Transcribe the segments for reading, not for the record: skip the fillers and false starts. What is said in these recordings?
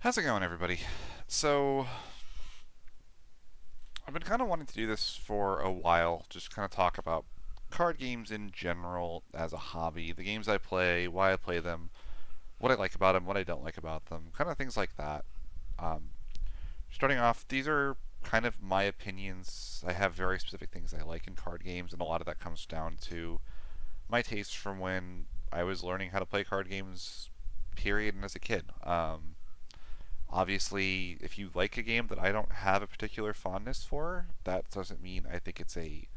How's it going, everybody? So, I've been kind of wanting to do this for a while, just kind of talk about card games in general as a hobby, the games I play, why I play them, what I like about them, what I don't like about them, kind of things like that. Um, Starting off, these are kind of my opinions. I have very specific things I like in card games, and a lot of that comes down to my taste from when I was learning how to play card games, period, and as a kid. Obviously, if you like a game that I don't have a particular fondness for, that doesn't mean I think it's a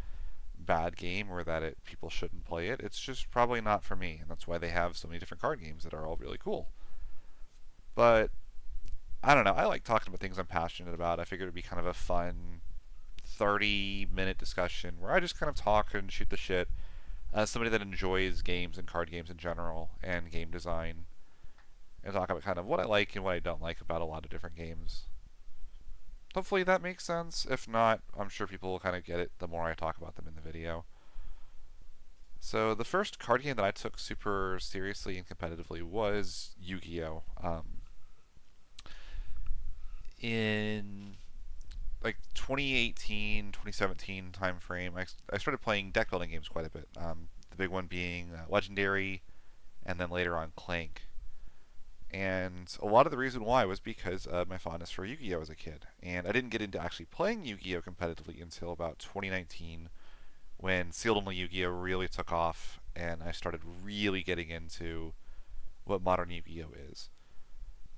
bad game or that people shouldn't play it. It's just probably not for me, and that's why they have so many different card games that are all really cool. But I don't know. I like talking about things I'm passionate about. I figured it'd be kind of a fun 30-minute discussion where I just kind of talk and shoot the shit as somebody that enjoys games and card games in general and game design, and talk about kind of what I like and what I don't like about a lot of different games. Hopefully that makes sense. If not, I'm sure people will kind of get it the more I talk about them in the video. So the first card game that I took super seriously and competitively was Yu-Gi-Oh! In like 2018, 2017 time frame, I started playing deck building games quite a bit. The big one being Legendary, and then later on Clank. And a lot of the reason why was because of my fondness for Yu-Gi-Oh! As a kid. And I didn't get into actually playing Yu-Gi-Oh! Competitively until about 2019, when Sealed Only Yu-Gi-Oh! Really took off, and I started really getting into what modern Yu-Gi-Oh! Is.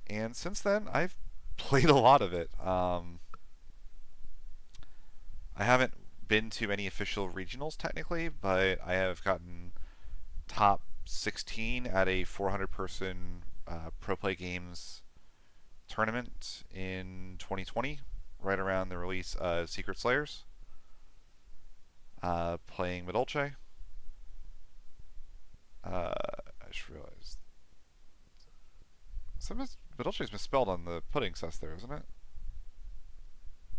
And since then, I've played a lot of it. I haven't been to any official regionals technically, but I have gotten top 16 at a 400 person Pro Play Games tournament in 2020, right around the release of Secret Slayers, playing Medolce. I just realized Medolce is misspelled on the pudding cess there, isn't it?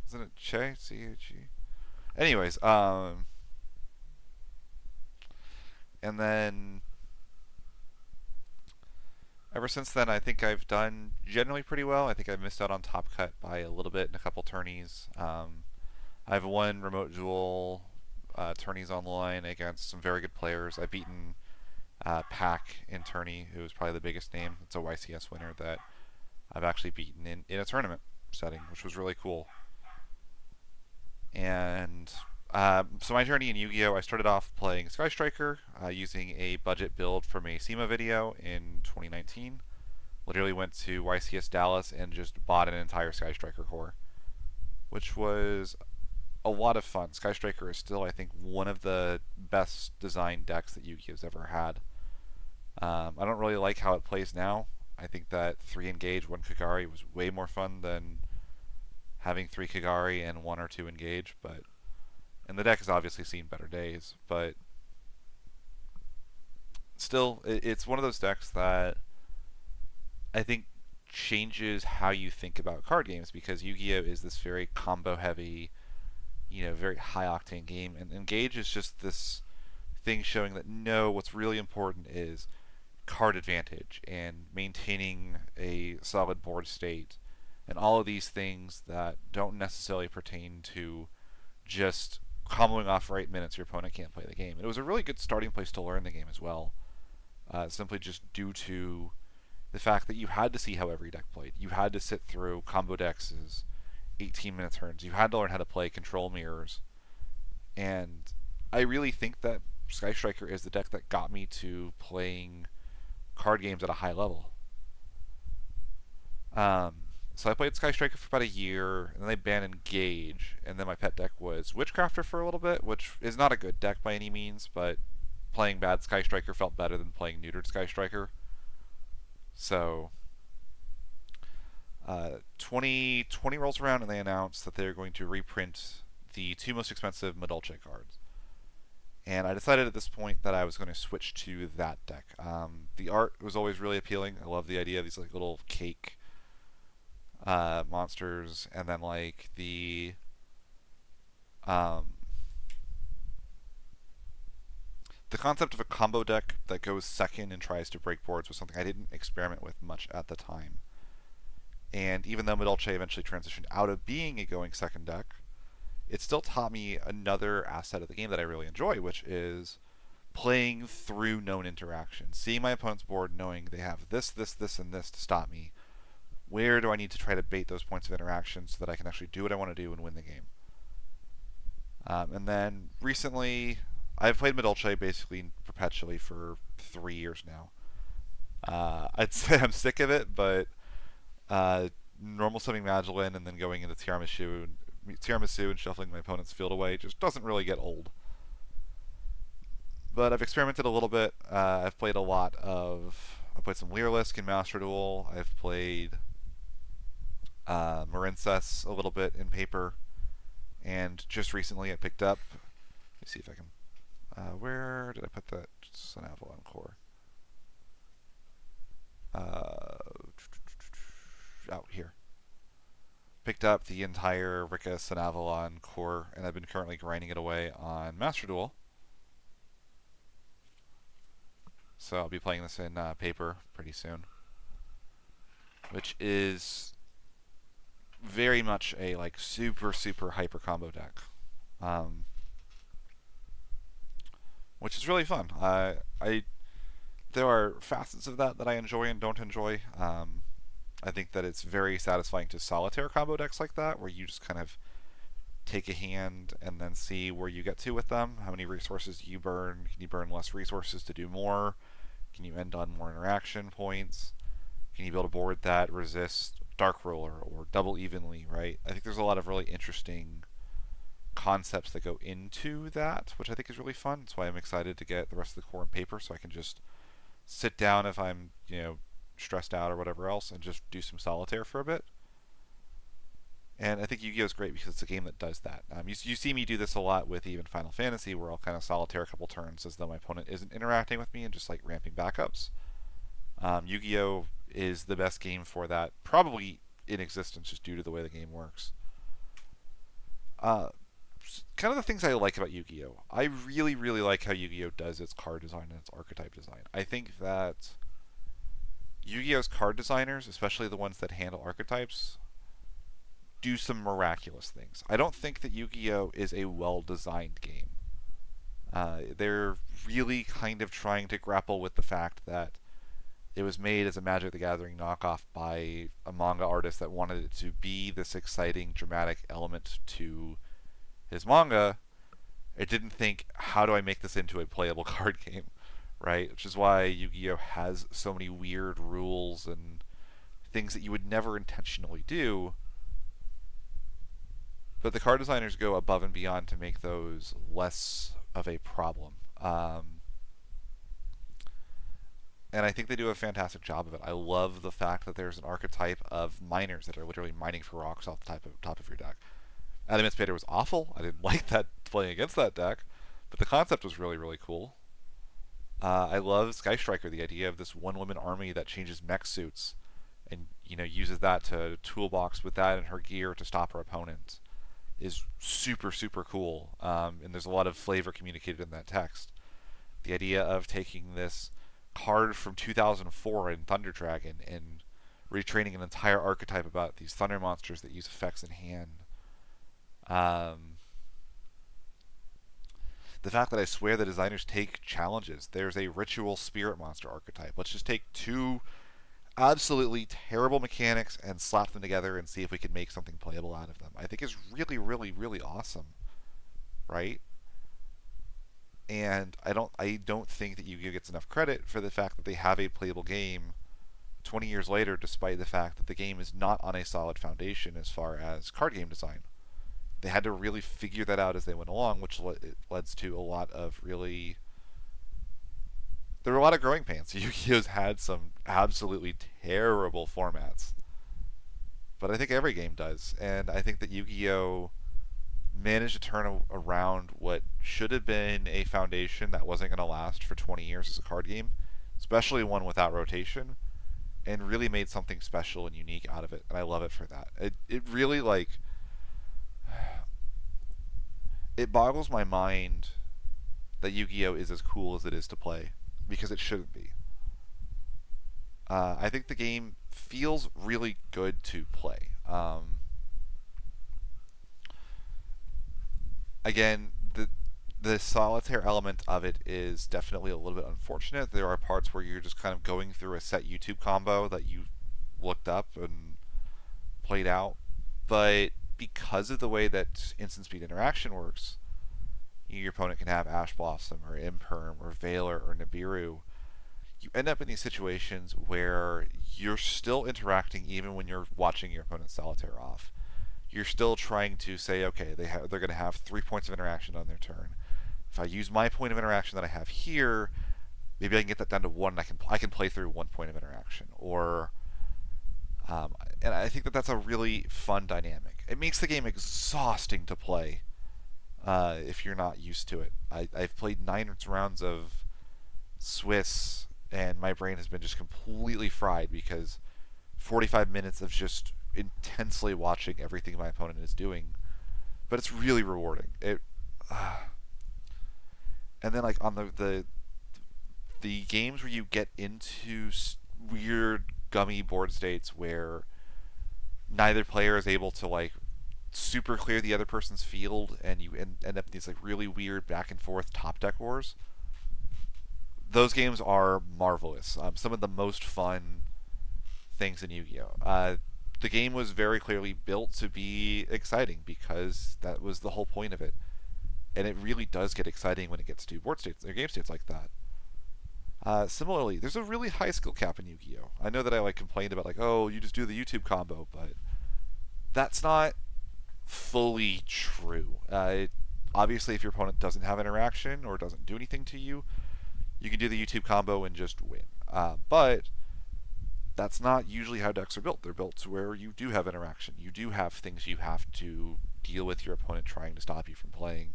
Isn't it Che? C-H-E? Anyways, and then ever since then, I think I've done generally pretty well. I think I've missed out on Top Cut by a little bit in a couple tourneys. I've won remote duel tourneys online against some very good players. I've beaten Pack in tourney, who is probably the biggest name. It's a YCS winner that I've actually beaten in a tournament setting, which was really cool. And so my journey in Yu-Gi-Oh! I started off playing Sky Striker using a budget build from a SEMA video in 2019. Literally went to YCS Dallas and just bought an entire Sky Striker core, which was a lot of fun. Sky Striker is still, I think, one of the best designed decks that Yu-Gi-Oh's ever had. I don't really like how it plays now. I think that 3 engage, 1 Kagari was way more fun than having 3 Kagari and 1 or 2 engage, but and the deck has obviously seen better days, but still, it's one of those decks that I think changes how you think about card games, because Yu-Gi-Oh! Is this very combo heavy, very high octane game, and Engage is just this thing showing that no, what's really important is card advantage and maintaining a solid board state and all of these things that don't necessarily pertain to just comboing off right minutes your opponent can't play the game. And it was a really good starting place to learn the game as well, simply just due to the fact that you had to see how every deck played. You had to sit through combo decks' 18-minute turns. You had to learn how to play control mirrors. And I really think that Sky Striker is the deck that got me to playing card games at a high level. So I played Sky Striker for about a year, and then they banned Engage, and then my pet deck was Witchcrafter for a little bit, which is not a good deck by any means, but playing bad Sky Striker felt better than playing neutered Sky Striker. So 2020 rolls around, and they announced that they're going to reprint the 2 most expensive Medolce cards. And I decided at this point that I was going to switch to that deck. The art was always really appealing. I love the idea of these like little cake monsters, and then like the concept of a combo deck that goes second and tries to break boards was something I didn't experiment with much at the time. And even though Medolce eventually transitioned out of being a going second deck, it still taught me another asset of the game that I really enjoy, which is playing through known interactions, seeing my opponent's board, knowing they have this, this, this, and this to stop me. Where do I need to try to bait those points of interaction so that I can actually do what I want to do and win the game? And then recently, I've played Medolce basically perpetually for 3 years now. I'd say I'm sick of it, but normal summoning Magdalene and then going into Tiramisu and shuffling my opponent's field away just doesn't really get old. But I've experimented a little bit. I've played a lot of. I've played some Lyrilisc in Master Duel. I've played Marincess a little bit in paper. And just recently I picked up. Let me see if I can. Where did I put that Sun Avalon core? Out here. Picked up the entire Rika Sun Avalon core, and I've been currently grinding it away on Master Duel. So I'll be playing this in paper pretty soon, which is very much a like super hyper combo deck, which is really fun. There are facets of that I enjoy and don't enjoy. I think that it's very satisfying to solitaire combo decks like that, where you just kind of take a hand and then see where you get to with them. How many resources do you burn? Can you burn less resources to do more? Can you end on more interaction points? Can you build a board that resists Dark Roller or Double Evenly, right? I think there's a lot of really interesting concepts that go into that, which I think is really fun. That's why I'm excited to get the rest of the core in paper so I can just sit down if I'm, stressed out or whatever else and just do some solitaire for a bit. And I think Yu-Gi-Oh! Is great because it's a game that does that. You see me do this a lot with even Final Fantasy, where I'll kind of solitaire a couple turns as though my opponent isn't interacting with me and just like ramping backups. Yu-Gi-Oh! Is the best game for that, probably in existence, just due to the way the game works. Kind of the things I like about Yu-Gi-Oh! I really like how Yu-Gi-Oh! Does its card design and its archetype design. I think that Yu-Gi-Oh!'s card designers, especially the ones that handle archetypes, do some miraculous things. I don't think that Yu-Gi-Oh! Is a well-designed game. They're really kind of trying to grapple with the fact that it was made as a Magic the Gathering knockoff by a manga artist that wanted it to be this exciting, dramatic element to his manga. It didn't think, how do I make this into a playable card game, right? Which is why Yu-Gi-Oh! Has so many weird rules and things that you would never intentionally do. But the card designers go above and beyond to make those less of a problem. And I think they do a fantastic job of it. I love the fact that there's an archetype of miners that are literally mining for rocks off the top of your deck. Adamant Spader was awful. I didn't like that playing against that deck, but the concept was really cool. I love Sky Striker, the idea of this one-woman army that changes mech suits and uses that to toolbox with that and her gear to stop her opponent is super cool. And there's a lot of flavor communicated in that text. The idea of taking this card from 2004 in Thunder Dragon and retraining an entire archetype about these thunder monsters that use effects in hand. The fact that I swear the designers take challenges. There's a ritual spirit monster archetype. Let's just take two absolutely terrible mechanics and slap them together and see if we can make something playable out of them. I think is really awesome, right? And I don't think that Yu-Gi-Oh! Gets enough credit for the fact that they have a playable game 20 years later, despite the fact that the game is not on a solid foundation as far as card game design. They had to really figure that out as they went along, which led to a lot of really... There were a lot of growing pains. Yu-Gi-Oh's had some absolutely terrible formats. But I think every game does. And I think that Yu-Gi-Oh! Managed to turn around what should have been a foundation that wasn't going to last for 20 years as a card game, especially one without rotation, and really made something special and unique out of it. And I love it for that. It really, like... It boggles my mind that Yu-Gi-Oh! Is as cool as it is to play, because it shouldn't be. I think the game feels really good to play. Again, the solitaire element of it is definitely a little bit unfortunate. There are parts where you're just kind of going through a set YouTube combo that you looked up and played out, but because of the way that instant speed interaction works, your opponent can have Ash Blossom or Imperm or Veiler or Nibiru. You end up in these situations where you're still interacting even when you're watching your opponent's solitaire off. You're still trying to say, okay, they're going to have 3 points of interaction on their turn. If I use my point of interaction that I have here, maybe I can get that down to one, and I can play through 1 point of interaction. Or, and I think that that's a really fun dynamic. It makes the game exhausting to play if you're not used to it. I've played 9 rounds of Swiss, and my brain has been just completely fried because 45 minutes of just intensely watching everything my opponent is doing. But it's really rewarding. And then like on the games where you get into weird gummy board states where neither player is able to like super clear the other person's field, and you end up in these like really weird back and forth top deck wars. Those games are marvelous. Some of the most fun things in Yu-Gi-Oh. The game was very clearly built to be exciting because that was the whole point of it, and it really does get exciting when it gets to board states or game states like that. Similarly, there's a really high skill cap in Yu-Gi-Oh. I know that I like complained about like, oh, you just do the YouTube combo, but that's not fully true. Obviously, if your opponent doesn't have interaction or doesn't do anything to you, you can do the YouTube combo and just win. But that's not usually how decks are built. They're built to where you do have interaction. You do have things you have to deal with your opponent trying to stop you from playing.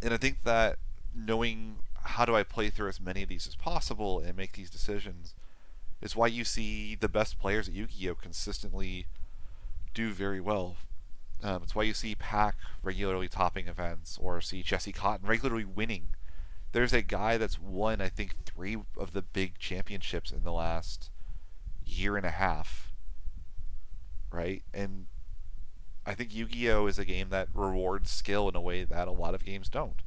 And I think that knowing how do I play through as many of these as possible and make these decisions is why you see the best players at Yu-Gi-Oh! Consistently do very well. It's why you see Pac regularly topping events or see Jesse Cotton regularly winning. There's a guy that's won, I think, 3 of the big championships in the last year and a half, right? And I think Yu-Gi-Oh! Is a game that rewards skill in a way that a lot of games don't.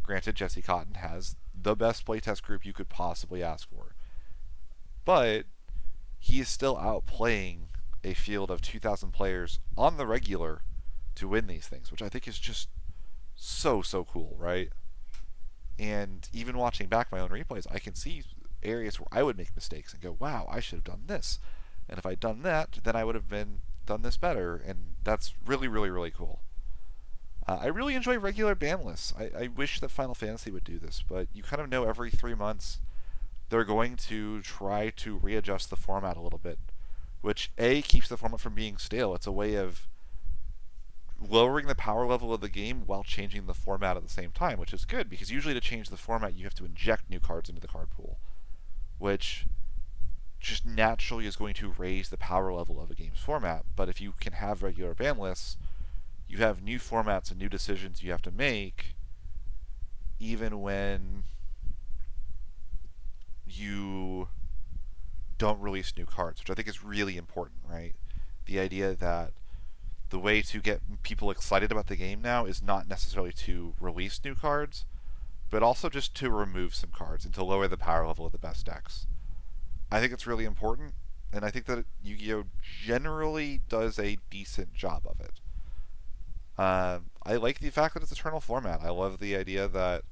Granted, Jesse Cotton has the best playtest group you could possibly ask for, but he is still outplaying a field of 2,000 players on the regular to win these things, which I think is just so cool, right? And even watching back my own replays, I can see areas where I would make mistakes and go, wow, I should have done this. And if I'd done that, then I would have done this better. And that's really cool. I really enjoy regular ban lists. I wish that Final Fantasy would do this, but you kind of know every 3 months they're going to try to readjust the format a little bit, which A, keeps the format from being stale. It's a way of lowering the power level of the game while changing the format at the same time, which is good because usually to change the format you have to inject new cards into the card pool, which just naturally is going to raise the power level of a game's format. But if you can have regular ban lists, you have new formats and new decisions you have to make even when you don't release new cards, which I think is really important, right? The idea that the way to get people excited about the game now is not necessarily to release new cards, but also just to remove some cards and to lower the power level of the best decks. I think it's really important, and I think that Yu-Gi-Oh! Generally does a decent job of it. I like the fact that it's Eternal format. I love the idea that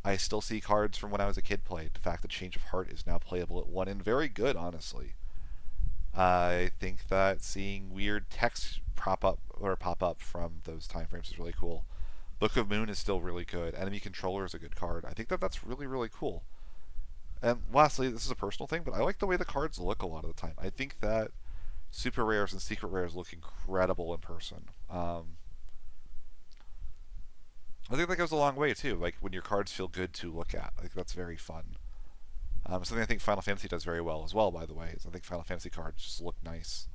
I still see cards from when I was a kid played. The fact that Change of Heart is now playable at 1 and very good, honestly. I think that seeing weird text pop up from those time frames is really cool. Book of Moon is still really good. Enemy Controller is a good card. I think that that's really cool. And lastly, this is a personal thing, but I like the way the cards look a lot of the time. I think that super rares and secret rares look incredible in person. I think that goes a long way too. Like when your cards feel good to look at. I think that's very fun. Something I think Final Fantasy does very well as well, by the way, is I think Final Fantasy cards just look nice.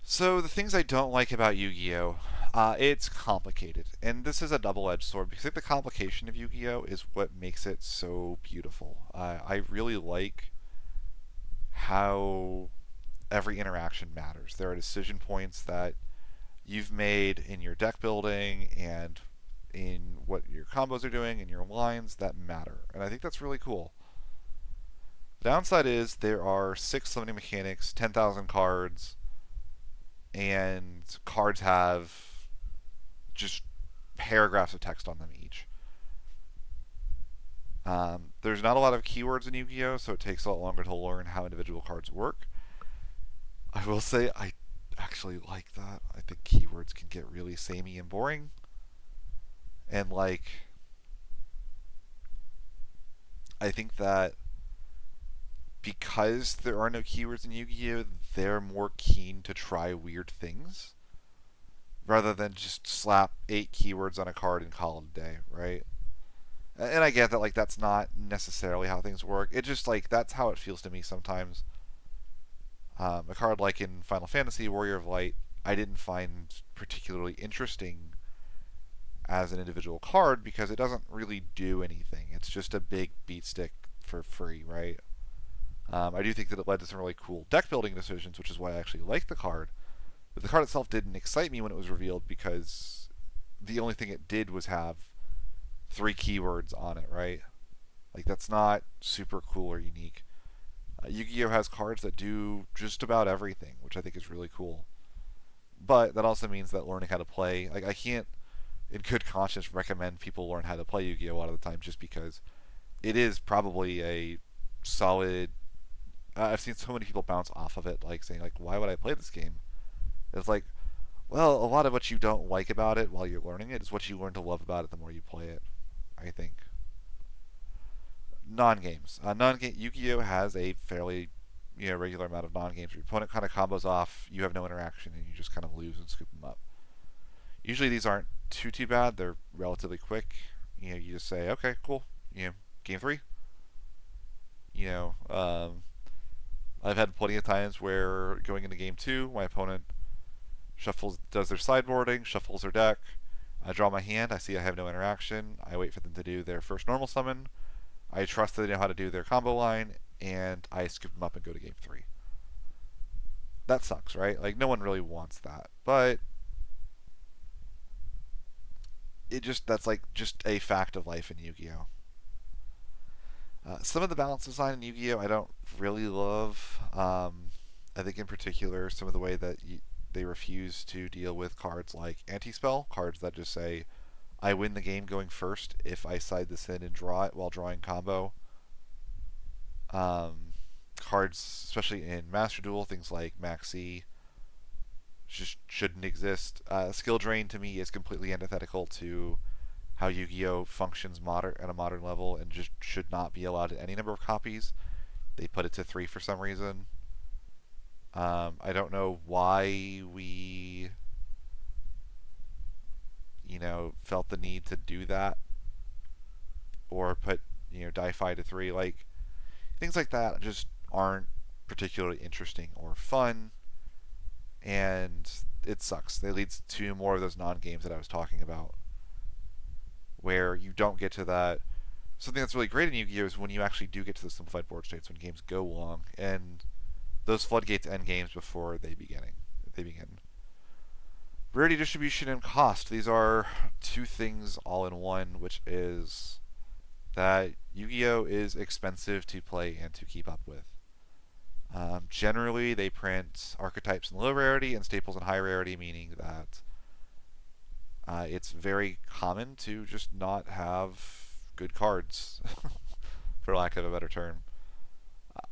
So the things I don't like about Yu-Gi-Oh, It's complicated, and this is a double-edged sword because I think the complication of Yu-Gi-Oh is what makes it so beautiful. I really like how every interaction matters. There are decision points that you've made in your deck building and in what your combos are doing and your lines that matter, and I think that's really cool. The downside is there are 6 summoning mechanics, 10,000 cards, and cards have just paragraphs of text on them each. There's not a lot of keywords in Yu-Gi-Oh, so it takes a lot longer to learn how individual cards work. I will say I actually like that. I think keywords can get really samey and boring, and I think that because there are no keywords in Yu-Gi-Oh, they're more keen to try weird things rather than just slap 8 keywords on a card and call it a day, right? And I get that that's not necessarily how things work. It just that's how it feels to me sometimes. A card like in Final Fantasy Warrior of Light, I didn't find particularly interesting as an individual card because it doesn't really do anything. It's just a big beat stick for free, right? I do think that it led to some really cool deck building decisions, which is why I actually liked the card. But the card itself didn't excite me when it was revealed because the only thing it did was have 3 keywords on it, right? That's not super cool or unique. Yu-Gi-Oh has cards that do just about everything, which I think is really cool. But that also means that learning how to play, I can't, in good conscience, recommend people learn how to play Yu-Gi-Oh a lot of the time just because it is probably a solid. I've seen so many people bounce off of it, saying "Why would I play this game?" It's well, a lot of what you don't like about it while you're learning it is what you learn to love about it the more you play it. I think. Non-games. Non-game Yu-Gi-Oh has a fairly regular amount of non-games. Your opponent kind of combos off, you have no interaction, and you just kind of lose and scoop them up. Usually these aren't too bad. They're relatively quick. You just say, okay, cool. Game 3. You know, um, I've had plenty of times where going into game 2, my opponent does their sideboarding, shuffles their deck. I draw my hand. I see I have no interaction. I wait for them to do their first normal summon. I trust that they know how to do their combo line, and I scoop them up and go to game 3. That sucks, right? No one really wants that, but that's just a fact of life in Yu-Gi-Oh. Some of the balance design in Yu-Gi-Oh I don't really love. I think in particular some of the way that they refuse to deal with cards like anti-spell, cards that just say I win the game going first if I side this in and draw it while drawing combo. Cards, especially in Master Duel, things like Maxi, just shouldn't exist. Skill Drain to me is completely antithetical to how Yu-Gi-Oh functions at a modern level and just should not be allowed in any number of copies. They put it to 3 for some reason. I don't know why we felt the need to do that or put Di-Fi to 3. Things like that just aren't particularly interesting or fun, and it sucks. They lead to more of those non-games that I was talking about, where you don't get to that. Something that's really great in Yu-Gi-Oh is when you actually do get to the simplified board states when games go long, and those floodgates end games before they begin. Rarity distribution and cost. These are 2 things all in one, which is that Yu-Gi-Oh is expensive to play and to keep up with. Generally, they print archetypes in low rarity and staples in high rarity, meaning that it's very common to just not have good cards, for lack of a better term.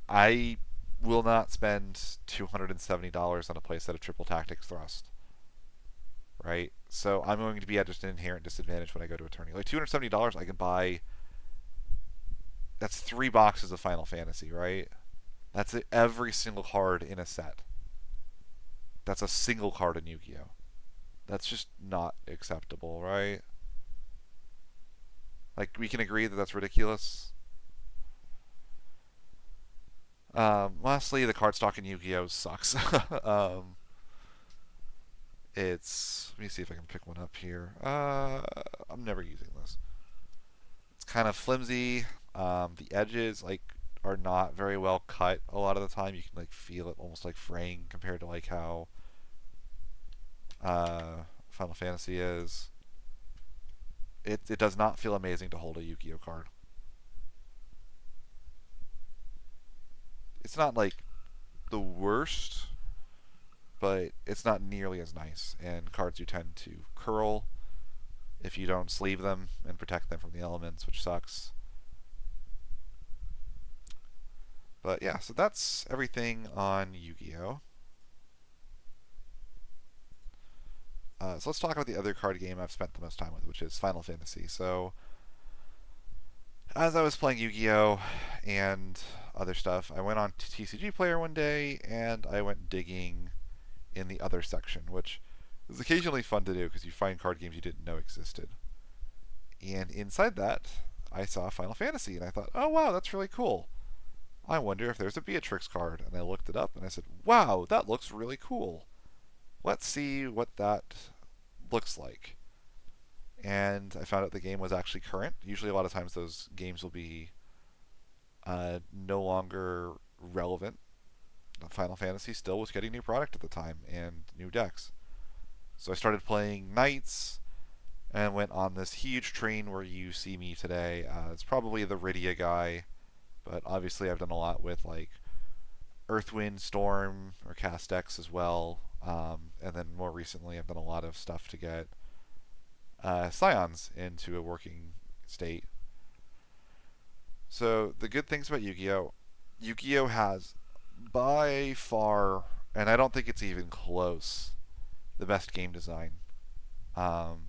I will not spend $270 on a playset of Triple Tactics Thrust, right? So I'm going to be at just an inherent disadvantage when I go to a tourney. $270, I can buy. That's 3 boxes of Final Fantasy, right? That's every single card in a set. That's a single card in Yu-Gi-Oh. That's just not acceptable, right? We can agree that that's ridiculous. Lastly, the card stock in Yu-Gi-Oh sucks. Let me see if I can pick one up here. I'm never using this. It's kind of flimsy. The edges are not very well cut a lot of the time. You can feel it almost like fraying compared to how Final Fantasy is. It does not feel amazing to hold a Yu-Gi-Oh card. It's not the worst, but it's not nearly as nice. And cards do tend to curl if you don't sleeve them and protect them from the elements, which sucks. But yeah, so that's everything on Yu-Gi-Oh! So let's talk about the other card game I've spent the most time with, which is Final Fantasy. So as I was playing Yu-Gi-Oh! And other stuff, I went on to TCG Player one day and I went digging in the other section, which is occasionally fun to do because you find card games you didn't know existed. And inside that, I saw Final Fantasy and I thought, oh wow, that's really cool. I wonder if there's a Beatrix card. And I looked it up and I said, wow, that looks really cool. Let's see what that looks like. And I found out the game was actually current. Usually, a lot of times, those games will be no longer relevant. Final Fantasy still was getting new product at the time and new decks. So I started playing Knights and went on this huge train where you see me today. It's probably the Rydia guy, but obviously I've done a lot with Earth, Wind, Storm, or cast decks as well. And then more recently I've done a lot of stuff to get Scions into a working state. So the good things about Yu-Gi-Oh! Yu-Gi-Oh! Has by far, and I don't think it's even close, the best game design. Um,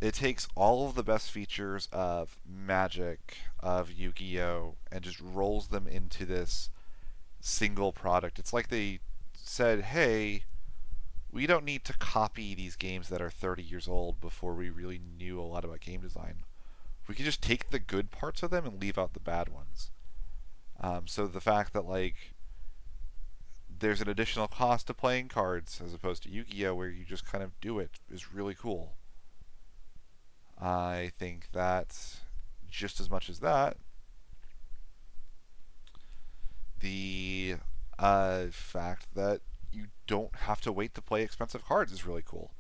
it takes all of the best features of Magic, of Yu-Gi-Oh! And just rolls them into this single product. It's like they said, hey, we don't need to copy these games that are 30 years old before we really knew a lot about game design. We can just take the good parts of them and leave out the bad ones. So the fact that there's an additional cost to playing cards as opposed to Yu-Gi-Oh! Where you just kind of do it is really cool. I think that just as much as that, the fact that you don't have to wait to play expensive cards is really cool.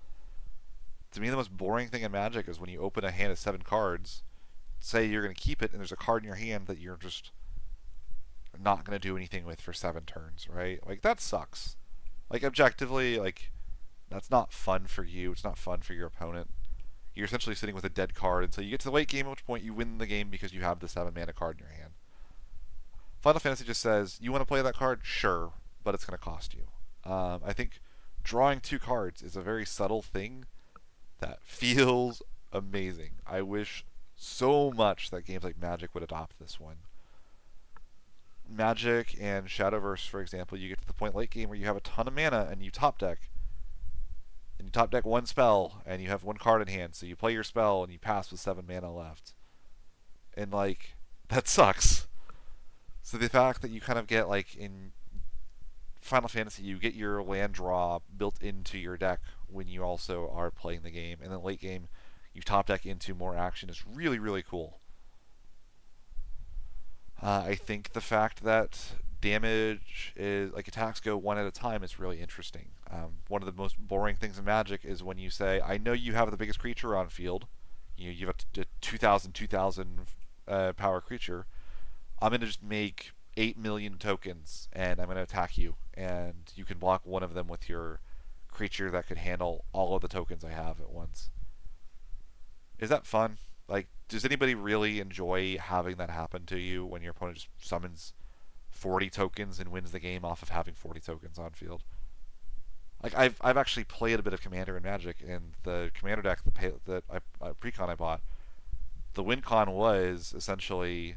To me, the most boring thing in Magic is when you open a hand of 7 cards, say you're going to keep it, and there's a card in your hand that you're just not going to do anything with for 7 turns, right? That sucks. Objectively, that's not fun for you. It's not fun for your opponent. You're essentially sitting with a dead card until you get to the late game, at which point you win the game because you have the 7 mana card in your hand. Final Fantasy just says, you want to play that card? Sure, but it's going to cost you. I think drawing 2 cards is a very subtle thing that feels amazing. I wish so much that games like Magic would adopt this one. Magic and Shadowverse, for example, you get to the point late game where you have a ton of mana and you top deck. And you top deck 1 spell and you have 1 card in hand, so you play your spell and you pass with 7 mana left. And that sucks. So the fact that you kind of get in Final Fantasy, you get your land draw built into your deck when you also are playing the game, and then late game you top deck into more action is really, really cool. I think the fact that damage is attacks go 1 at a time is really interesting. One of the most boring things in Magic is when you say, I know you have the biggest creature on field. You have a 2,000 power creature. I'm going to just make 8 million tokens and I'm going to attack you. And you can block one of them with your creature that could handle all of the tokens I have at once. Is that fun? Does anybody really enjoy having that happen to you when your opponent just summons 40 tokens and wins the game off of having 40 tokens on field? I've actually played a bit of Commander in Magic, and the Commander deck that precon I bought, the win con was essentially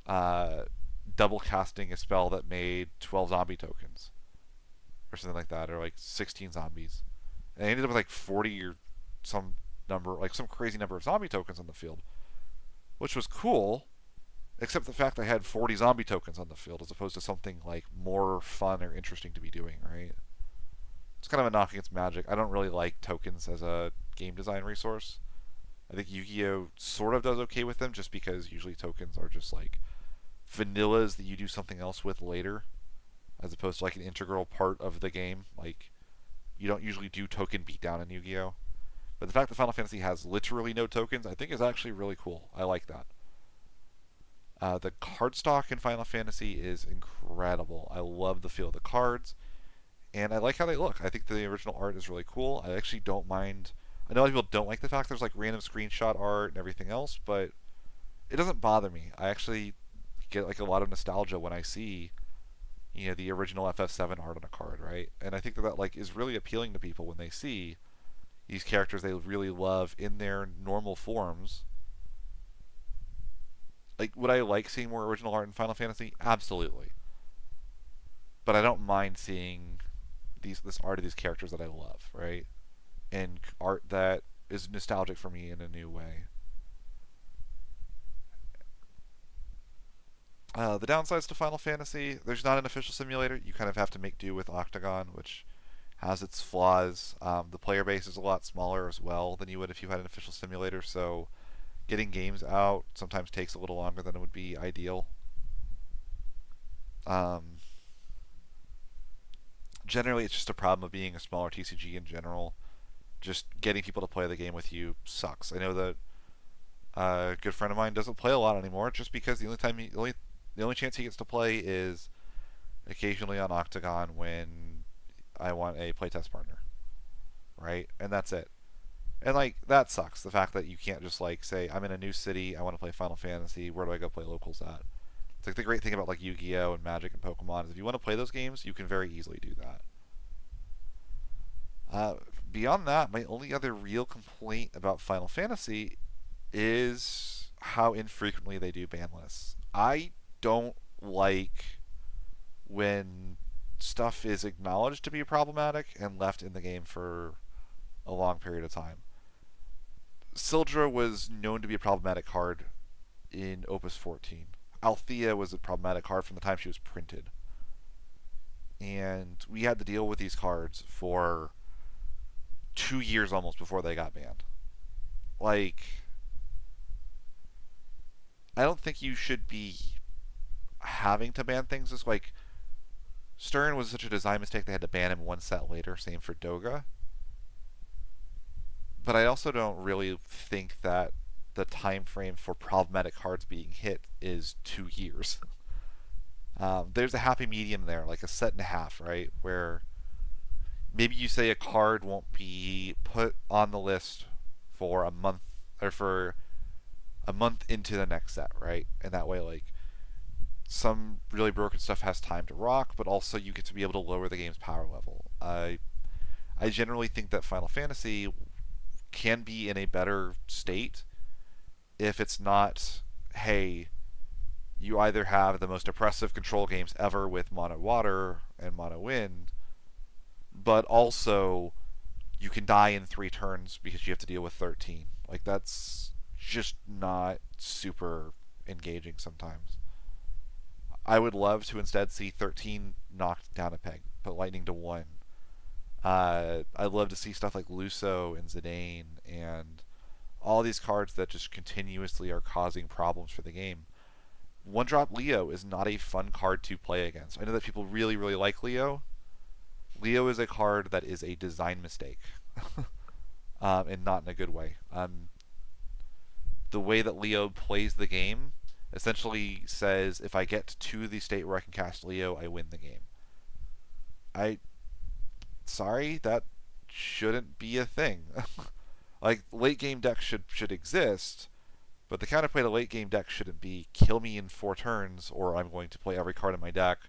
double casting a spell that made 12 zombie tokens or something like that, or 16 zombies, and I ended up with 40 or some number, some crazy number of zombie tokens on the field, which was cool. Except the fact I had 40 zombie tokens on the field as opposed to something like more fun or interesting to be doing, right? It's kind of a knock against Magic. I don't really like tokens as a game design resource. I think Yu-Gi-Oh sort of does okay with them just because usually tokens are just like vanillas that you do something else with later, as opposed to like an integral part of the game. Like you don't usually do token beatdown in Yu-Gi-Oh. But the fact that Final Fantasy has literally no tokens, I think is actually really cool. I like that. The card stock in Final Fantasy is incredible. I love the feel of the cards, and I like how they look. I think the original art is really cool. I actually don't mind. I know a lot of people don't like the fact there's like random screenshot art and everything else, but it doesn't bother me. I actually get like a lot of nostalgia when I see the original FF7 art on a card, right? And I think that like is really appealing to people when they see these characters they really love in their normal forms. Like, would I like seeing more original art in Final Fantasy? Absolutely. But I don't mind seeing this art of these characters that I love, right? And art that is nostalgic for me in a new way. The downsides to Final Fantasy, there's not an official simulator. You kind of have to make do with Octagon, which has its flaws. The player base is a lot smaller as well than you would if you had an official simulator, so getting games out sometimes takes a little longer than it would be ideal. Um, Generally, it's just a problem of being a smaller TCG in general. Just getting people to play the game with you sucks. I know that a good friend of mine doesn't play a lot anymore, just because the only chance he gets to play is occasionally on Octagon when I want a playtest partner, right? And that's it. And like that sucks. The fact that you can't just like say I'm in a new city, I want to play Final Fantasy. Where do I go play locals at? It's like the great thing about like Yu-Gi-Oh and Magic and Pokemon is if you want to play those games, you can very easily do that. Uh, Beyond that, my only other real complaint about Final Fantasy is how infrequently they do ban lists. I don't like when stuff is acknowledged to be problematic and left in the game for a long period of time. Sildra was known to be a problematic card in Opus 14. Althea was a problematic card from the time she was printed. And we had to deal with these cards for 2 years almost before they got banned. Like, I don't think you should be having to ban things. It's like Stern was such a design mistake they had to ban him one set later. Same for Doga. But I also don't really think that the time frame for problematic cards being hit is 2 years. There's a happy medium there, like a set and a half, right? Where maybe you say a card won't be put on the list for a month or for a month into the next set, right? And that way, like some really broken stuff has time to rock, but also you get to be able to lower the game's power level. I generally think that Final Fantasy can be in a better state if it's not, hey, you either have the most oppressive control games ever with mono water and mono wind, but also you can die in 3 turns because you have to deal with 13. Like, that's just not super engaging sometimes. I would love to instead see 13 knocked down a peg, put lightning to 1. I'd love to see stuff like Luso and Zidane and all these cards that just continuously are causing problems for the game. One drop Leo is not a fun card to play against. I know that people really, really like Leo. Leo is a card that is a design mistake, and not in a good way. The way that Leo plays the game essentially says if I get to the state where I can cast Leo, I win the game. I sorry, that shouldn't be a thing. Like late game decks should exist, but the counterplay to late game deck shouldn't be kill me in 4 turns, or I'm going to play every card in my deck.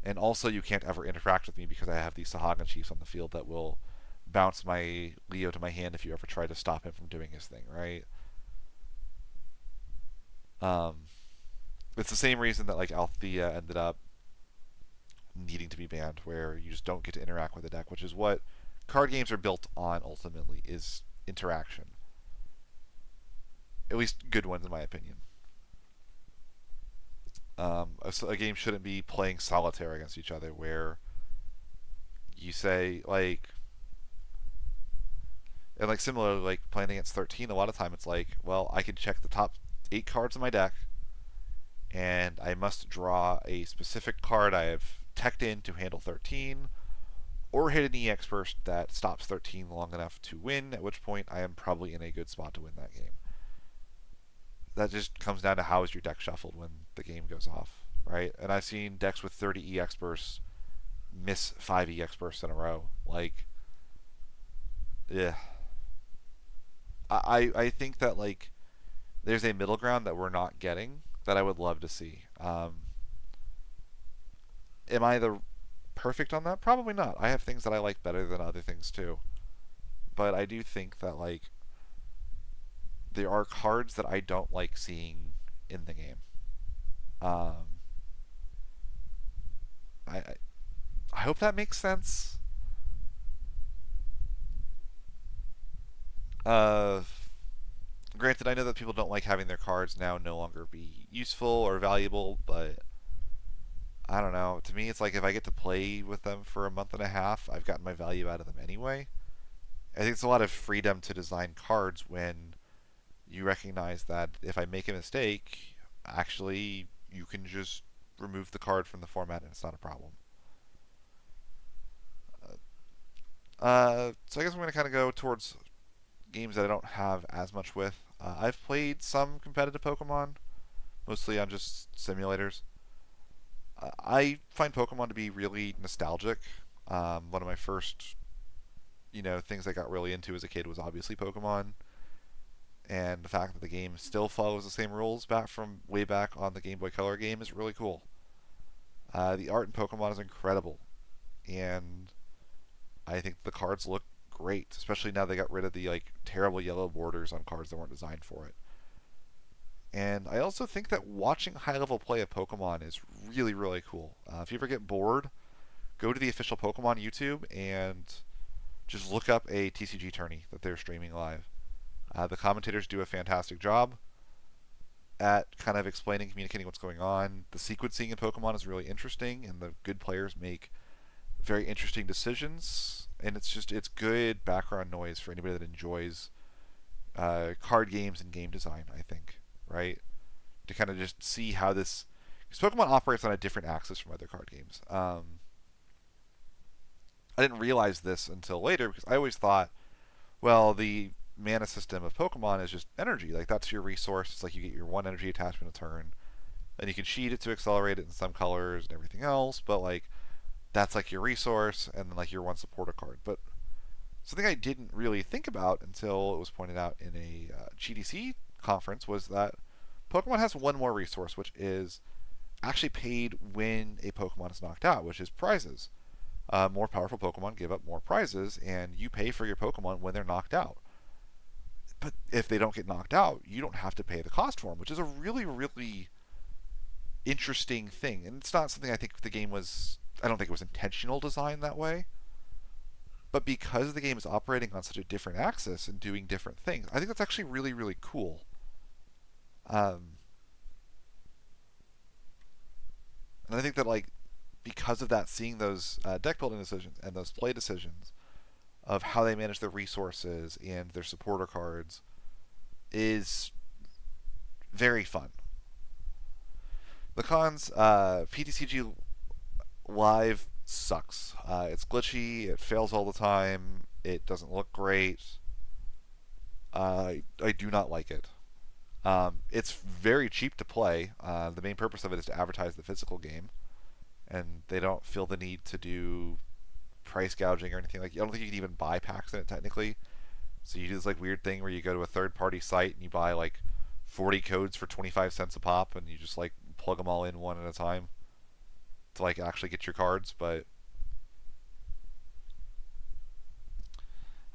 And also, you can't ever interact with me because I have these Sahagan Chiefs on the field that will bounce my Leo to my hand if you ever try to stop him from doing his thing, right? Um, it's the same reason that like Althea ended up needing to be banned, where you just don't get to interact with the deck, which is what card games are built on ultimately is interaction. At least good ones, in my opinion. A game shouldn't be playing solitaire against each other, where you say like, and like similarly, like playing against 13, a lot of time it's like, well, I can check the top 8 cards of my deck, and I must draw a specific card I have teched in to handle 13, or hit an EX burst that stops 13 long enough to win, at which point I am probably in a good spot to win that game. That just comes down to how is your deck shuffled when the game goes off, right? And I've seen decks with 30 EX bursts miss 5 EX bursts in a row. Like, yeah. I think that, like, there's a middle ground that we're not getting that I would love to see. Am I the perfect on that? Probably not. I have things that I like better than other things too. But I do think that, like, there are cards that I don't like seeing in the game. Um, I I hope that makes sense. Uh, Granted, I know that people don't like having their cards now no longer be useful or valuable, but I don't know. To me, it's like if I get to play with them for a month and a half, I've gotten my value out of them anyway. I think it's a lot of freedom to design cards when you recognize that if I make a mistake, actually, you can just remove the card from the format and it's not a problem. So I guess I'm going to kind of go towards games that I don't have as much with. I've played some competitive Pokemon, mostly on just simulators. I find Pokemon to be really nostalgic. One of my first, things I got really into as a kid was obviously Pokemon, and the fact that the game still follows the same rules back from way back on the Game Boy Color game is really cool. The art in Pokemon is incredible, and I think the cards look great, especially now they got rid of the like terrible yellow borders on cards that weren't designed for it. And I also think that watching high level play of Pokemon is really, really cool. If you ever get bored, go to the official Pokemon YouTube and just look up a TCG tourney that they're streaming live. The commentators do a fantastic job at kind of explaining, communicating what's going on. The sequencing in Pokemon is really interesting, and the good players make very interesting decisions. And it's good background noise for anybody that enjoys card games and game design. I think, right, to kind of just see how this, because Pokemon operates on a different axis from other card games. I didn't realize this until later because I always thought, well, the mana system of Pokemon is just energy. Like that's your resource. It's like you get your one energy attachment a turn, and you can cheat it to accelerate it in some colors and everything else. But like that's like your resource, and then like your one supporter card. But something I didn't really think about until it was pointed out in a GDC conference was that Pokemon has one more resource, which is actually paid when a Pokemon is knocked out, which is prizes. More powerful Pokemon give up more prizes, and you pay for your Pokemon when they're knocked out. But if they don't get knocked out, you don't have to pay the cost for them, which is a really, really interesting thing. And it's not something I think the game was. I don't think it was intentional design that way. But because the game is operating on such a different axis and doing different things, I think that's actually really, really cool. Um, and I think that like because of that, seeing those deck building decisions and those play decisions of how they manage their resources and their supporter cards is very fun. The cons, PTCG Live sucks. It's glitchy. It fails all the time. It doesn't look great. I do not like it. It's very cheap to play. The main purpose of it is to advertise the physical game, and they don't feel the need to do price gouging or anything. Like I don't think you can even buy packs in it technically. So you do this like weird thing where you go to a third party site and you buy like 40 codes for 25 cents a pop, and you just like plug them all in one at a time to like actually get your cards. But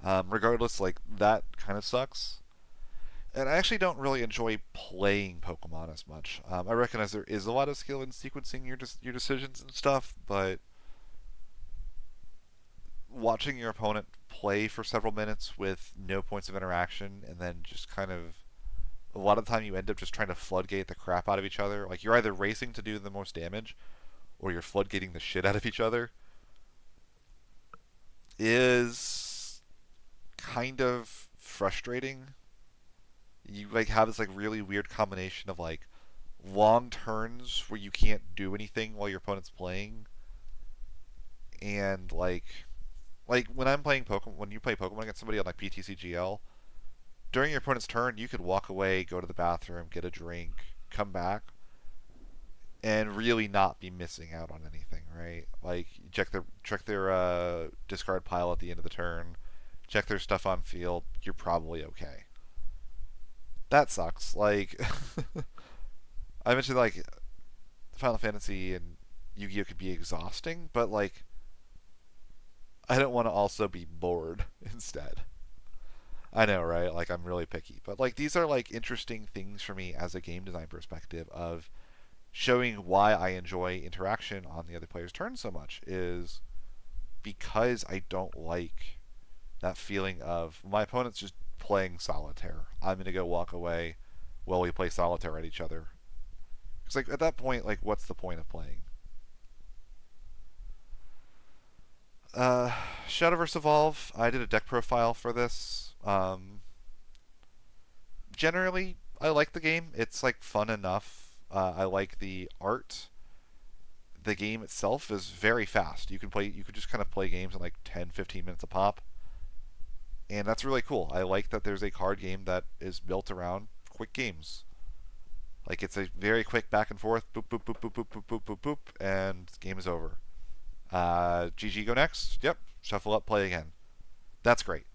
regardless, like that kind of sucks. And I actually don't really enjoy playing Pokemon as much. I recognize there is a lot of skill in sequencing your decisions and stuff, but watching your opponent play for several minutes with no points of interaction and then just kind of a lot of the time you end up just trying to floodgate the crap out of each other. Like you're either racing to do the most damage or you're floodgating the shit out of each other. Is kind of frustrating. You like have this like really weird combination of like long turns where you can't do anything while your opponent's playing, and like when I'm playing Pokemon, when you play Pokemon against somebody on like PTCGL, during your opponent's turn, you could walk away, go to the bathroom, get a drink, come back, and really not be missing out on anything, right? Like check their discard pile at the end of the turn, check their stuff on field. You're probably okay. That sucks. Like I mentioned, like Final Fantasy and Yu-Gi-Oh could be exhausting, but like I don't want to also be bored instead. I know, right? Like I'm really picky, but like these are like interesting things for me as a game design perspective of showing why I enjoy interaction on the other player's turn so much is because I don't like that feeling of my opponent's just playing solitaire. I'm gonna go walk away while we play solitaire at each other. It's like at that point, like what's the point of playing? Uh, Shadowverse Evolve. I did a deck profile for this. Generally, I like the game. It's like fun enough. I like the art. The game itself is very fast. You can play. You could just kind of play games in like 10, 15 minutes a pop, and that's really cool. I like that there's a card game that is built around quick games. Like it's a very quick back and forth, boop boop boop boop boop boop boop boop boop, and game is over. GG, go next. Yep, shuffle up, play again. That's great.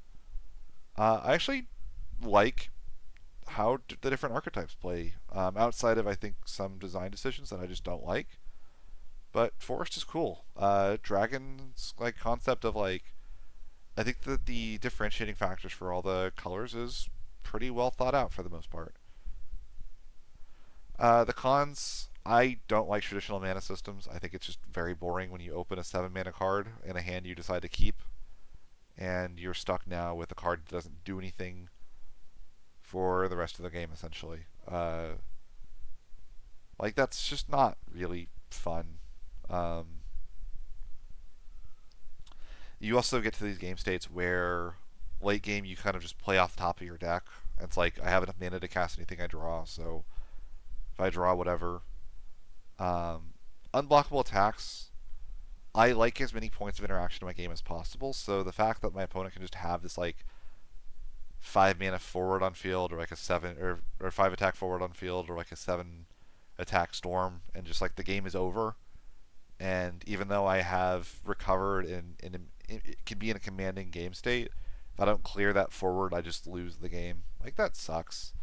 I actually like how the different archetypes play. Outside of I think some design decisions that I just don't like, but Forest is cool. Dragon's like concept of like I think that the differentiating factors for all the colors is pretty well thought out for the most part. The cons, I don't like traditional mana systems. I think it's just very boring when you open a 7 mana card in a hand you decide to keep, and you're stuck now with a card that doesn't do anything for the rest of the game, essentially. Like, that's just not really fun. Um, you also get to these game states where late game you kind of just play off the top of your deck. It's like, I have enough mana to cast anything I draw, so if I draw whatever. Um, Unblockable attacks. I like as many points of interaction in my game as possible, so the fact that my opponent can just have this like 5 mana forward on field, or like a 7 or 5 attack forward on field, or like a 7 attack storm, and just like the game is over. And even though I have recovered it can be in a commanding game state, if I don't clear that forward, I just lose the game. Like that sucks.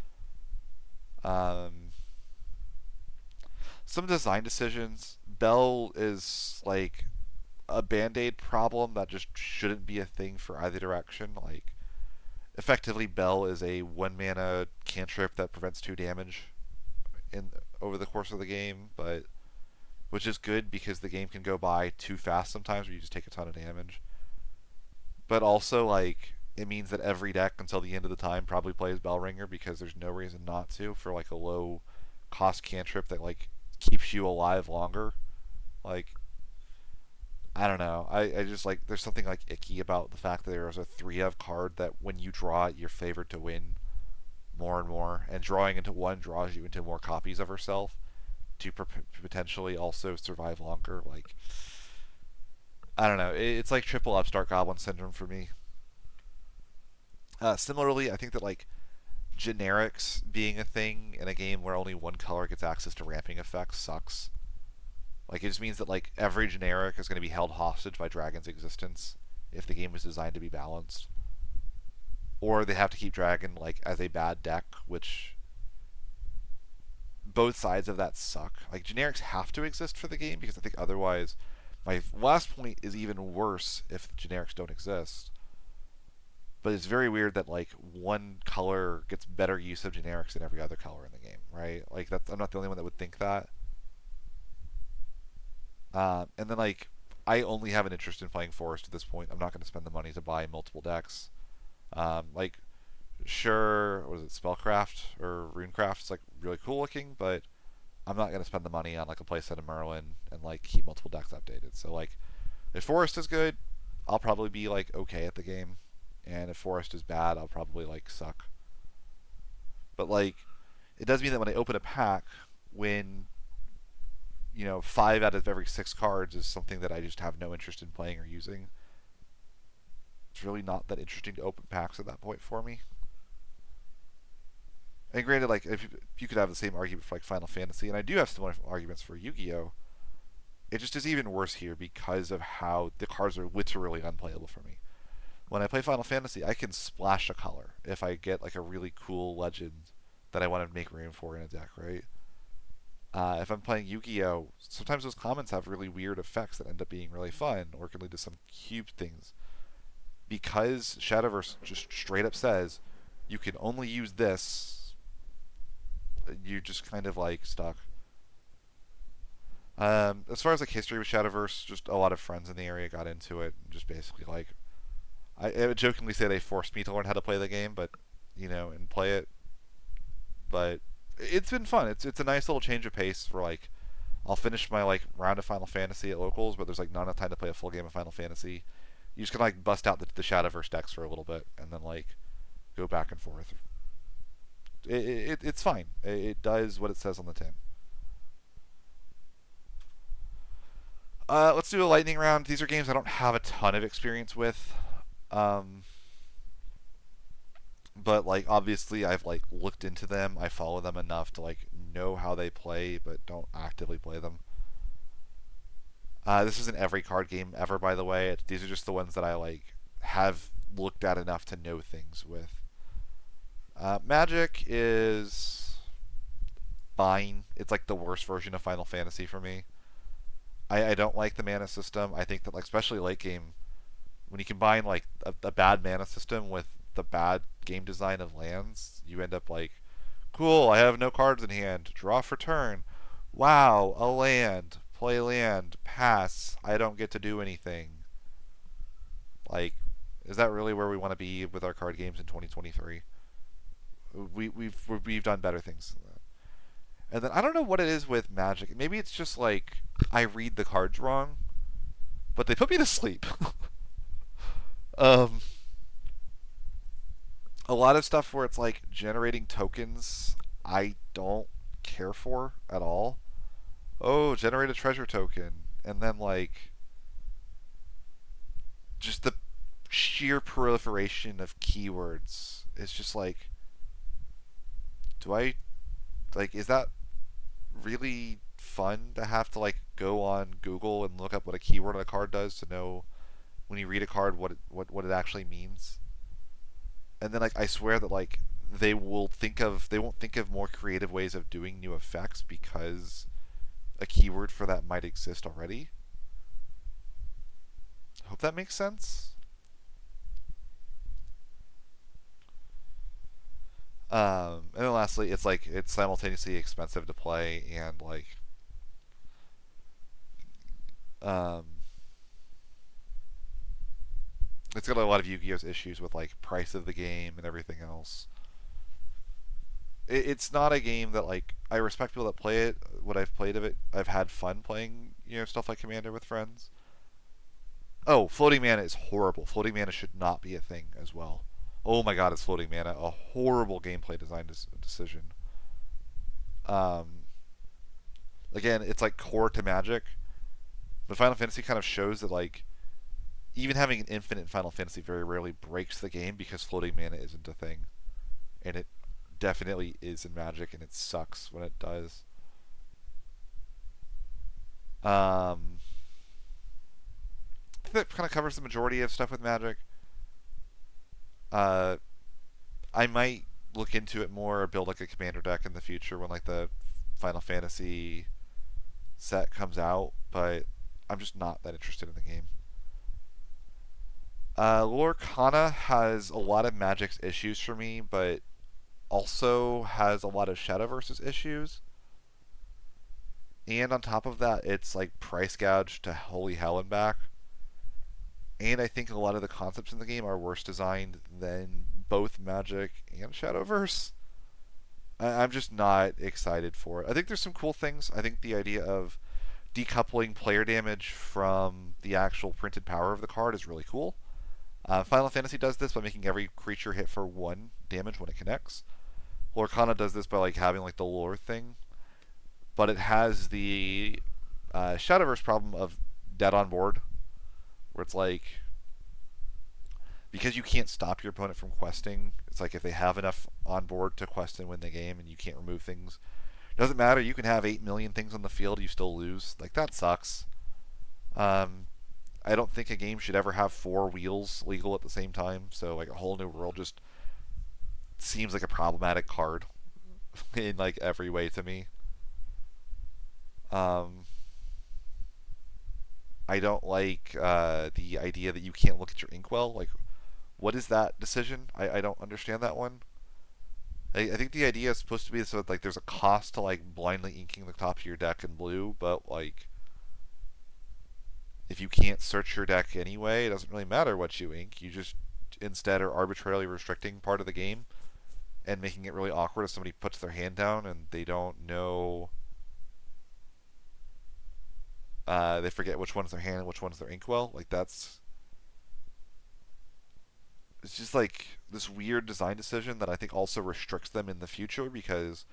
Um, some design decisions. Bell is like a band-aid problem that just shouldn't be a thing for either direction. Like effectively, Bell is a 1 mana cantrip that prevents 2 damage in over the course of the game, but which is good because the game can go by too fast sometimes where you just take a ton of damage. But also like it means that every deck until the end of the time probably plays Bellringer because there's no reason not to for like a low cost cantrip that like keeps you alive longer. Like I don't know. I just like there's something like icky about the fact that there's a 3 of card that when you draw it you're favored to win more and more, and drawing into one draws you into more copies of herself to potentially also survive longer. Like I don't know. It's like triple upstart goblin syndrome for me. Similarly, I think that like generics being a thing in a game where only one color gets access to ramping effects sucks. Like it just means that like every generic is going to be held hostage by Dragon's existence if the game was designed to be balanced. Or they have to keep Dragon like as a bad deck, which both sides of that suck. Like generics have to exist for the game because I think otherwise my last point is even worse if generics don't exist. But it's very weird that like one color gets better use of generics than every other color in the game, right? Like that's I'm not the only one that would think that. And then like I only have an interest in playing Forest at this point. I'm not going to spend the money to buy multiple decks. Like Sure, what is it, Spellcraft or Runecraft is like really cool looking, but I'm not gonna spend the money on like a playset of Merlin and like keep multiple decks updated. So like if Forest is good, I'll probably be like okay at the game, and if Forest is bad, I'll probably like suck. But like it does mean that when I open a pack, when 5 out of every 6 cards is something that I just have no interest in playing or using, it's really not that interesting to open packs at that point for me. And granted, like if you could have the same argument for like Final Fantasy, and I do have similar arguments for Yu-Gi-Oh, it just is even worse here because of how the cards are literally unplayable for me. When I play Final Fantasy, I can splash a color if I get like a really cool legend that I want to make room for in a deck, right? If I'm playing Yu-Gi-Oh, sometimes those commons have really weird effects that end up being really fun or can lead to some cube things. Because Shadowverse just straight up says you can only use this, you're just kind of like stuck. As far as like history with Shadowverse, just a lot of friends in the area got into it and just basically like I would jokingly say they forced me to learn how to play the game, but and play it. But it's been fun. It's a nice little change of pace for like I'll finish my like round of Final Fantasy at locals, but there's like not enough time to play a full game of Final Fantasy. You just can like bust out the Shadowverse decks for a little bit and then like go back and forth. It's fine. It does what it says on the tin. Let's do a lightning round. These are games I don't have a ton of experience with. Um, but like obviously I've like looked into them. I follow them enough to like know how they play, but don't actively play them. This isn't every card game ever, by the way. These are just the ones that I like have looked at enough to know things with. Magic is fine. It's like the worst version of Final Fantasy for me. I don't like the mana system. I think that like especially late game, when you combine like a bad mana system with the bad game design of lands, you end up like, cool, I have no cards in hand. Draw for turn. Wow, a land. Play land. Pass. I don't get to do anything. Like, is that really where we want to be with our card games in 2023? We've done better things than that. And then I don't know what it is with Magic. Maybe it's just like I read the cards wrong, but they put me to sleep. um, a lot of stuff where it's like generating tokens, I don't care for at all. Oh, generate a treasure token, and then like just the sheer proliferation of keywords. It's just like, do I like? Is that really fun to have to like go on Google and look up what a keyword on a card does to know when you read a card what it actually means? And then like I swear that like they won't think of more creative ways of doing new effects because a keyword for that might exist already. Hope that makes sense. And then lastly, it's like it's simultaneously expensive to play and like um, it's got a lot of Yu-Gi-Oh's issues with like price of the game and everything else. It's not a game that like I respect people that play it. What I've played of it, I've had fun playing stuff like Commander with friends. Oh, floating mana is horrible. Floating mana should not be a thing as well. Oh my god, it's floating mana. A horrible gameplay design decision. Um, Again, it's like core to Magic, but Final Fantasy kind of shows that like even having an infinite Final Fantasy very rarely breaks the game because floating mana isn't a thing, and it definitely is in Magic, and it sucks when it does. Um, I think that kind of covers the majority of stuff with Magic. Uh, I might look into it more or build like a commander deck in the future when like the Final Fantasy set comes out, but I'm just not that interested in the game. Lorcana has a lot of Magic's issues for me, but also has a lot of Shadowverse's issues. And on top of that, it's like price gouged to holy hell and back. And I think a lot of the concepts in the game are worse designed than both Magic and Shadowverse. I'm just not excited for it. I think there's some cool things. I think the idea of decoupling player damage from the actual printed power of the card is really cool. Final Fantasy does this by making every creature hit for 1 damage when it connects. Lorcana does this by like having like the lore thing, but it has the Shadowverse problem of dead on board, where it's like because you can't stop your opponent from questing. It's like if they have enough on board to quest and win the game, and you can't remove things. It doesn't matter. You can have 8 million things on the field, you still lose. Like that sucks. Um, I don't think a game should ever have 4 wheels legal at the same time. So like a whole new world just seems like a problematic card in like every way to me. Um, I don't like the idea that you can't look at your inkwell. Like, what is that decision? I don't understand that one. I think the idea is supposed to be so that like there's a cost to like blindly inking the top of your deck in blue, but like if you can't search your deck anyway, it doesn't really matter what you ink. You just instead are arbitrarily restricting part of the game and making it really awkward if somebody puts their hand down and they don't know. They forget which one's their hand and which one's their inkwell. Like that's it's just like this weird design decision that I think also restricts them in the future because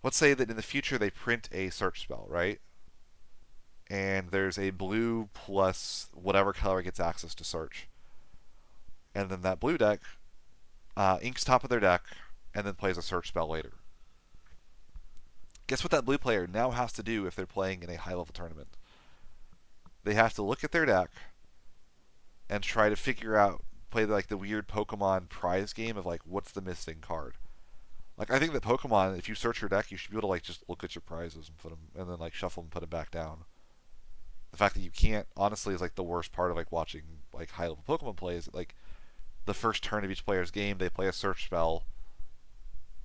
let's say that in the future they print a search spell, right? And there's a blue plus whatever color gets access to search. And then that blue deck inks top of their deck and then plays a search spell later. Guess what that blue player now has to do if they're playing in a high level tournament? They have to look at their deck and try to figure out, play like the weird Pokemon prize game of like what's the missing card. Like I think that Pokemon, if you search your deck, you should be able to like just look at your prizes and put them, and then like shuffle them and put them back down. The fact that you can't, honestly, is like the worst part of like watching like high level Pokemon plays. Like the first turn of each player's game, they play a search spell,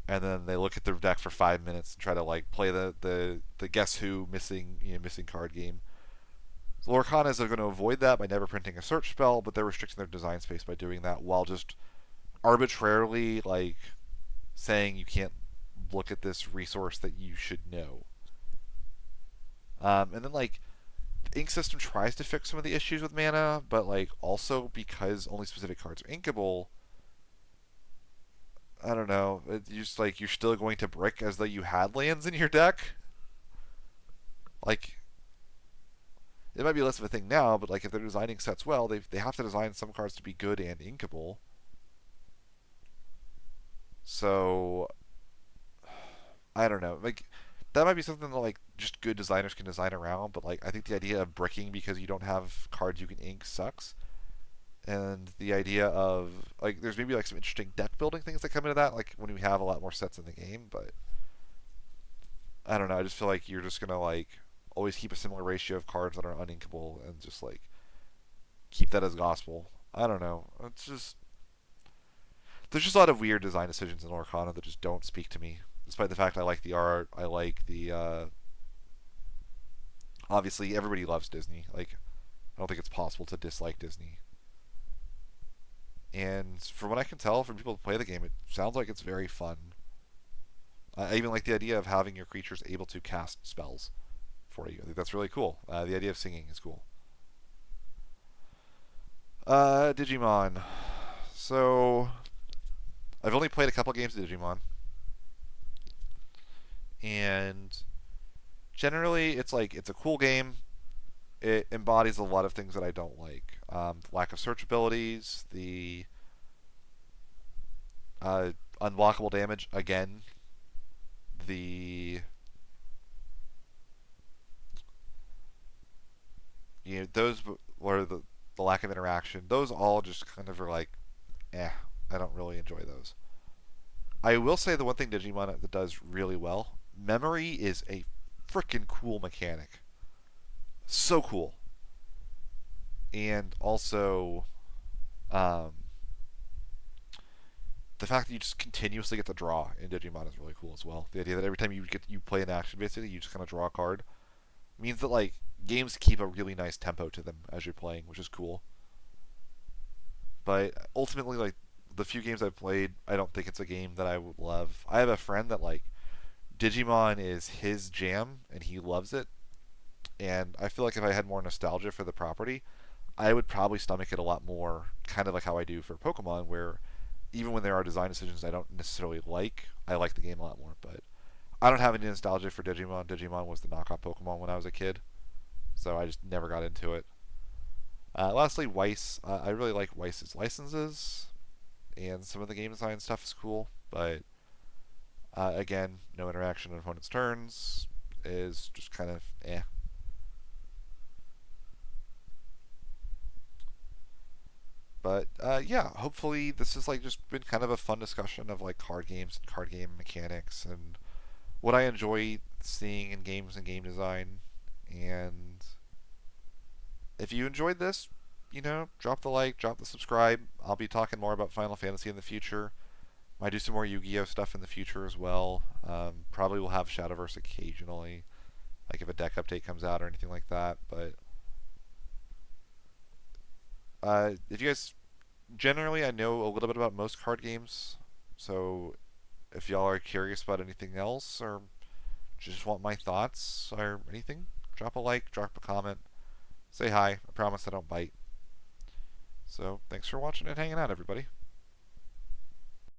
and then they look at their deck for 5 minutes and try to like play the guess who missing card game. So Lorcanas are going to avoid that by never printing a search spell, but they're restricting their design space by doing that while just arbitrarily like saying you can't look at this resource that you should know. And then like the ink system tries to fix some of the issues with mana, but like also because only specific cards are inkable, I don't know. It's just like you're still going to brick as though you had lands in your deck. Like it might be less of a thing now, but like if they're designing sets well, they have to design some cards to be good and inkable. So I don't know. Like that might be something that like just good designers can design around, but like I think the idea of bricking because you don't have cards you can ink sucks. And the idea of like there's maybe like some interesting deck building things that come into that, like when we have a lot more sets in the game, but I don't know, I just feel like you're just gonna like always keep a similar ratio of cards that are uninkable and just like keep that as gospel. I don't know. It's just there's just a lot of weird design decisions in Lorcana that just don't speak to me. Despite the fact I like the art, I like the obviously everybody loves Disney. Like I don't think it's possible to dislike Disney. And from what I can tell from people who play the game, it sounds like it's very fun. I even like the idea of having your creatures able to cast spells for you. I think that's really cool. The idea of singing is cool. Digimon. So I've only played a couple games of Digimon, and generally it's like it's a cool game. It embodies a lot of things that I don't like. The lack of search abilities, the unblockable damage again, the those or the lack of interaction. Those all just kind of are like, I don't really enjoy those. I will say the one thing Digimon that does really well, memory is a freaking cool mechanic. So cool. And also, um, the fact that you just continuously get to draw in Digimon is really cool as well. The idea that every time you play an action, basically you just kind of draw a card means that like games keep a really nice tempo to them as you're playing, which is cool. But ultimately, like the few games I've played, I don't think it's a game that I would love. I have a friend that like Digimon is his jam and he loves it, and I feel like if I had more nostalgia for the property, I would probably stomach it a lot more, kind of like how I do for Pokemon, where even when there are design decisions I don't necessarily like, I like the game a lot more. But I don't have any nostalgia for Digimon. Digimon was the knockoff Pokemon when I was a kid, so I just never got into it. Lastly, Weiss. I really like Weiss's licenses, and some of the game design stuff is cool, but again, no interaction on opponent's turns is just kind of eh. But yeah, hopefully this has like just been kind of a fun discussion of like card games and card game mechanics and what I enjoy seeing in games and game design. And if you enjoyed this, drop the like, drop the subscribe. I'll be talking more about Final Fantasy in the future. Might do some more Yu-Gi-Oh stuff in the future as well. Probably will have Shadowverse occasionally, like if a deck update comes out or anything like that. But if you guys generally, I know a little bit about most card games, so if y'all are curious about anything else or just want my thoughts or anything, drop a like, drop a comment, say hi. I promise I don't bite. So thanks for watching and hanging out, everybody.